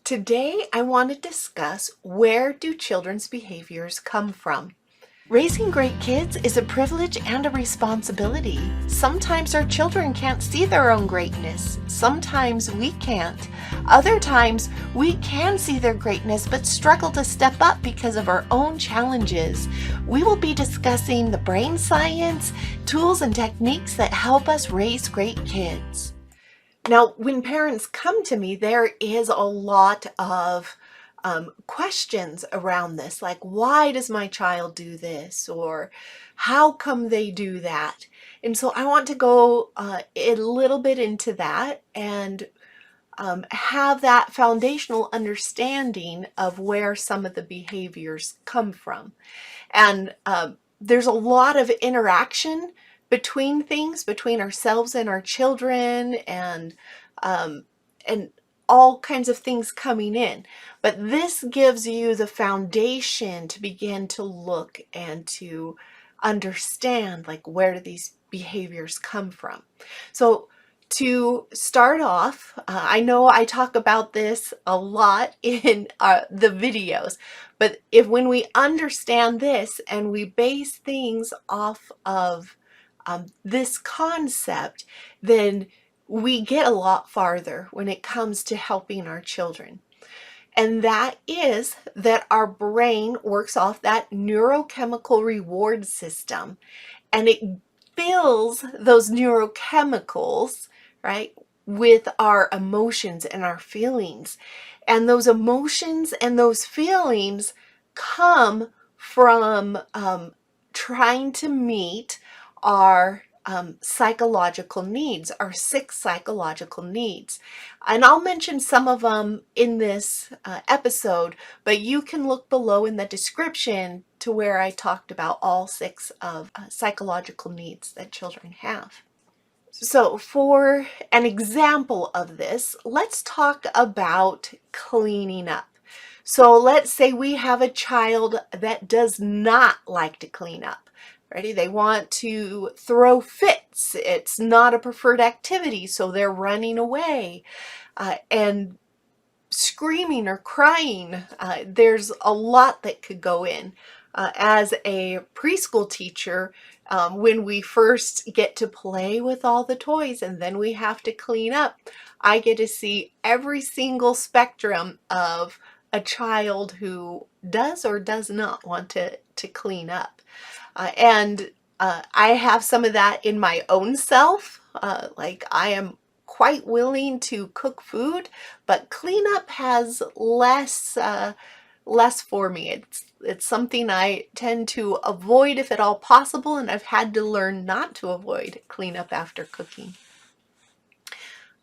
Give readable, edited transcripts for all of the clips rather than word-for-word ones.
Today, I want to discuss where do children's behaviors come from. Raising great kids is a privilege and a responsibility. Sometimes our children can't see their own greatness. Sometimes we can't. Other times we can see their greatness but struggle to step up because of our own challenges. We will be discussing the brain science, tools and techniques that help us raise great kids. Now, when parents come to me, there is a lot of questions around this, like, why does my child do this? Or how come they do that? And so I want to go a little bit into that and have that foundational understanding of where some of the behaviors come from. And there's a lot of interaction between things, between ourselves and our children, um, and all kinds of things coming in. But this gives you the foundation to begin to look and to understand, like, where do these behaviors come from? So to start off, I know I talk about this a lot in the videos, but when we understand this and we base things off of this concept, then we get a lot farther when it comes to helping our children. And that is that our brain works off that neurochemical reward system, and it fills those neurochemicals, right, with our emotions and our feelings. And those emotions and those feelings come from trying to meet our psychological needs, our 6 psychological needs. And I'll mention some of them in this episode, but you can look below in the description to where I talked about all 6 of psychological needs that children have. So for an example of this, let's talk about cleaning up. So let's say we have a child that does not like to clean up. Ready? They want to throw fits. It's not a preferred activity, so they're running away and screaming or crying. There's a lot that could go in. As a preschool teacher, when we first get to play with all the toys and then we have to clean up, I get to see every single spectrum of a child who does or does not want to clean up. And I have some of that in my own self. Like, I am quite willing to cook food, but cleanup has less for me. It's something I tend to avoid if at all possible, and I've had to learn not to avoid cleanup after cooking.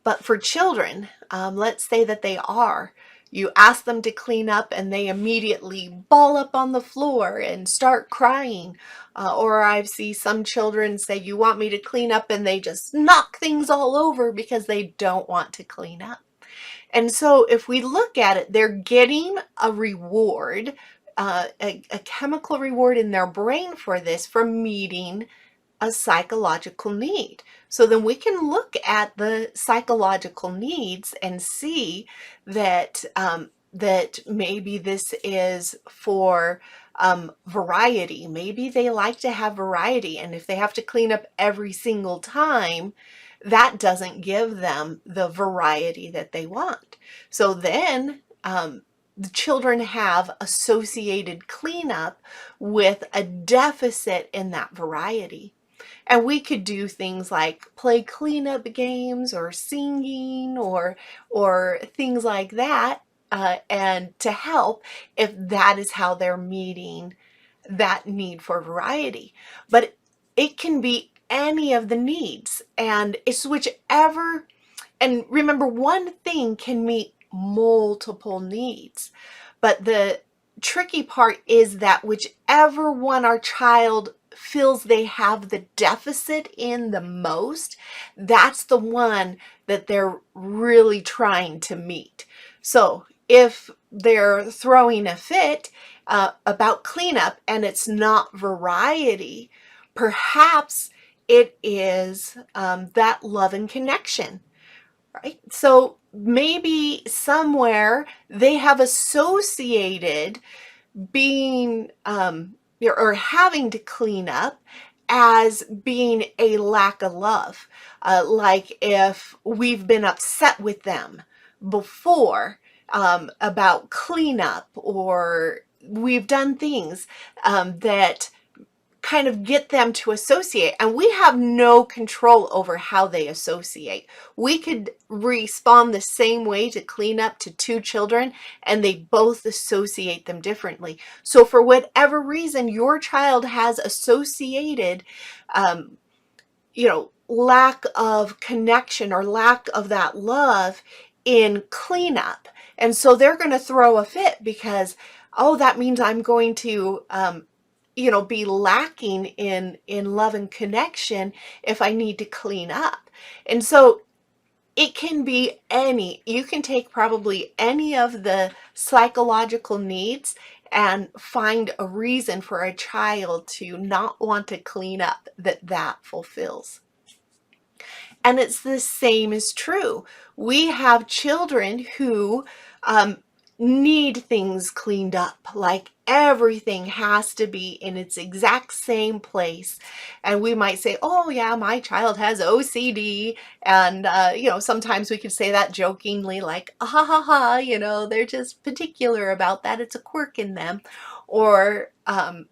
But for children, let's say that you ask them to clean up and they immediately ball up on the floor and start crying. Or I see some children say, you want me to clean up, and they just knock things all over because they don't want to clean up. And so if we look at it, they're getting a reward, a chemical reward in their brain for this, for meeting a psychological need. So then we can look at the psychological needs and see that that maybe this is for variety. Maybe they like to have variety, and if they have to clean up every single time, that doesn't give them the variety that they want. So then the children have associated cleanup with a deficit in that variety. And we could do things like play cleanup games or singing or things like that, and to help if that is how they're meeting that need for variety. But it can be any of the needs, and it's whichever. And remember, one thing can meet multiple needs, but the tricky part is that whichever one our child feels they have the deficit in the most, that's the one that they're really trying to meet. So if they're throwing a fit about cleanup and it's not variety, perhaps it is that love and connection. right? So maybe somewhere they have associated being or having to clean up as being a lack of love. Like if we've been upset with them before about cleanup, or we've done things that kind of get them to associate, and we have no control over how they associate. We could respond the same way to clean up to two children, and they both associate them differently. So for whatever reason your child has associated um, lack of connection or lack of that love in cleanup, and so they're going to throw a fit because, oh, that means I'm going to be lacking in love and connection if I need to clean up. And so it can be you can take probably any of the psychological needs and find a reason for a child to not want to clean up that fulfills. And it's the same is true. We have children who need things cleaned up, like everything has to be in its exact same place. And we might say, oh yeah, my child has OCD. And sometimes we could say that jokingly, like, ah, ha ha ha, they're just particular about that, it's a quirk in them. Or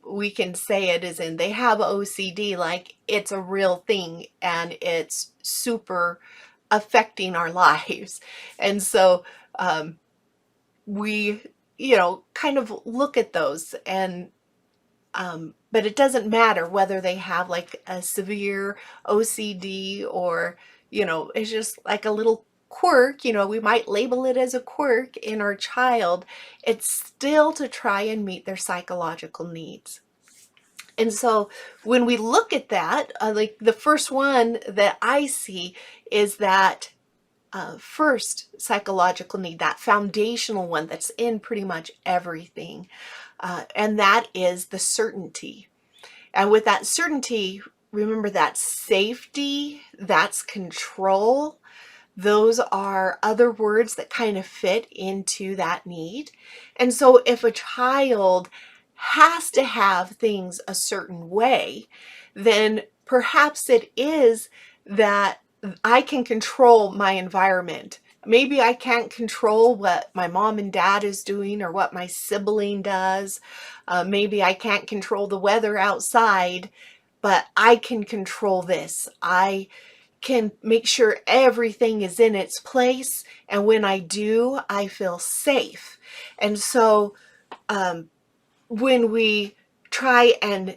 we can say it as in they have OCD, like it's a real thing and it's super affecting our lives. And so we kind of look at those, and but it doesn't matter whether they have like a severe OCD or it's just like a little quirk. We might label it as a quirk in our child. It's still to try and meet their psychological needs. And so when we look at that, like the first one that I see is that first psychological need, that foundational one that's in pretty much everything. And that is the certainty. And with that certainty, remember that safety, that's control. Those are other words that kind of fit into that need. And so if a child has to have things a certain way, then perhaps it is that I can control my environment. Maybe I can't control what my mom and dad is doing or what my sibling does. Maybe I can't control the weather outside, but I can control this. I can make sure everything is in its place, and when I do, I feel safe. And so when we try and,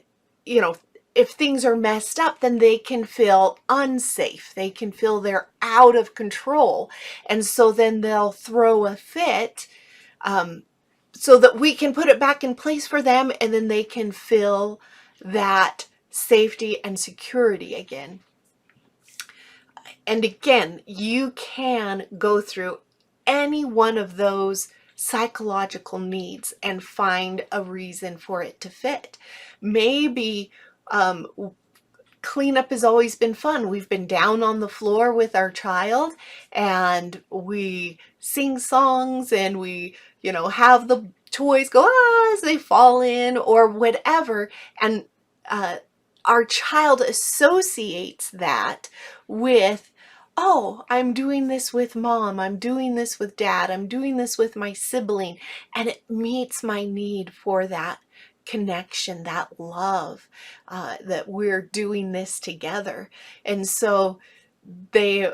if things are messed up, then they can feel unsafe. They can feel they're out of control. And so then they'll throw a fit so that we can put it back in place for them, and then they can feel that safety and security again. And again, you can go through any one of those psychological needs and find a reason for it to fit. Maybe cleanup has always been fun. We've been down on the floor with our child and we sing songs and we, have the toys go as they fall in or whatever. And our child associates that with, oh, I'm doing this with mom, I'm doing this with dad, I'm doing this with my sibling, and it meets my need for that connection, that love, that we're doing this together. And so they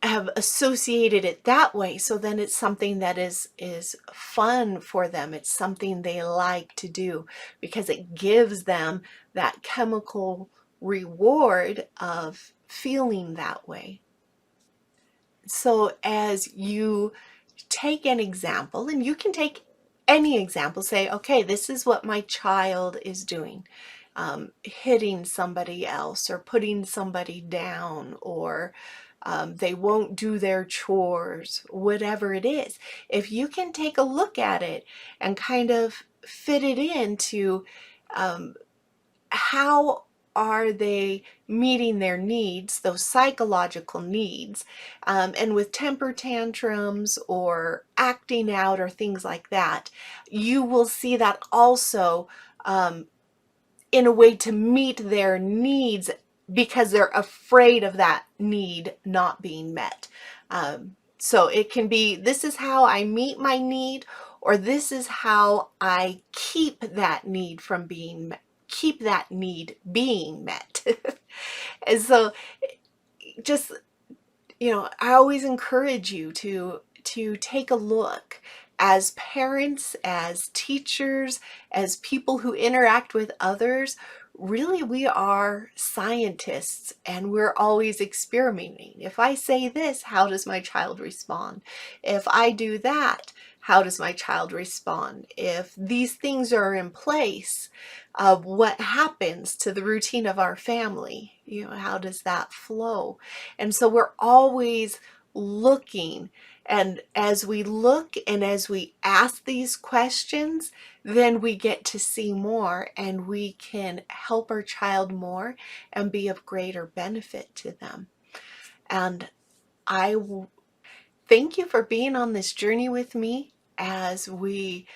have associated it that way. So then it's something that is fun for them. It's something they like to do because it gives them that chemical reward of feeling that way. So as you take an example, and you can take any example, say, okay, this is what my child is doing. Hitting somebody else or putting somebody down, or they won't do their chores, whatever it is. If you can take a look at it and kind of fit it into how are they meeting their needs, those psychological needs? And with temper tantrums or acting out or things like that, you will see that also in a way to meet their needs because they're afraid of that need not being met. So it can be, this is how I meet my need, or this is how I keep that need from being met, keep that need being met. And so just, I always encourage you to take a look as parents, as teachers, as people who interact with others. Really, we are scientists and we're always experimenting. If I say this, how does my child respond? If I do that, how does my child respond? If these things are in place, what happens to the routine of our family? How does that flow? And so we're always looking. And as we look and as we ask these questions, then we get to see more and we can help our child more and be of greater benefit to them. And I thank you for being on this journey with me as we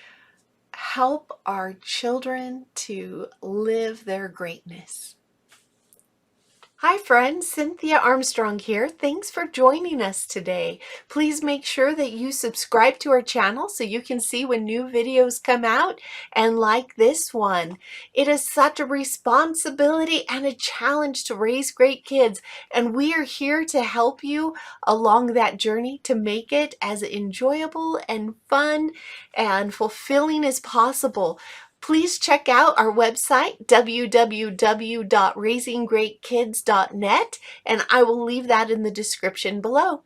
help our children to live their greatness. Hi friends, Cynthia Armstrong here. Thanks for joining us today. Please make sure that you subscribe to our channel so you can see when new videos come out and like this one. It is such a responsibility and a challenge to raise great kids, and we are here to help you along that journey to make it as enjoyable and fun and fulfilling as possible. Please check out our website, www.raisinggreatkids.net, and I will leave that in the description below.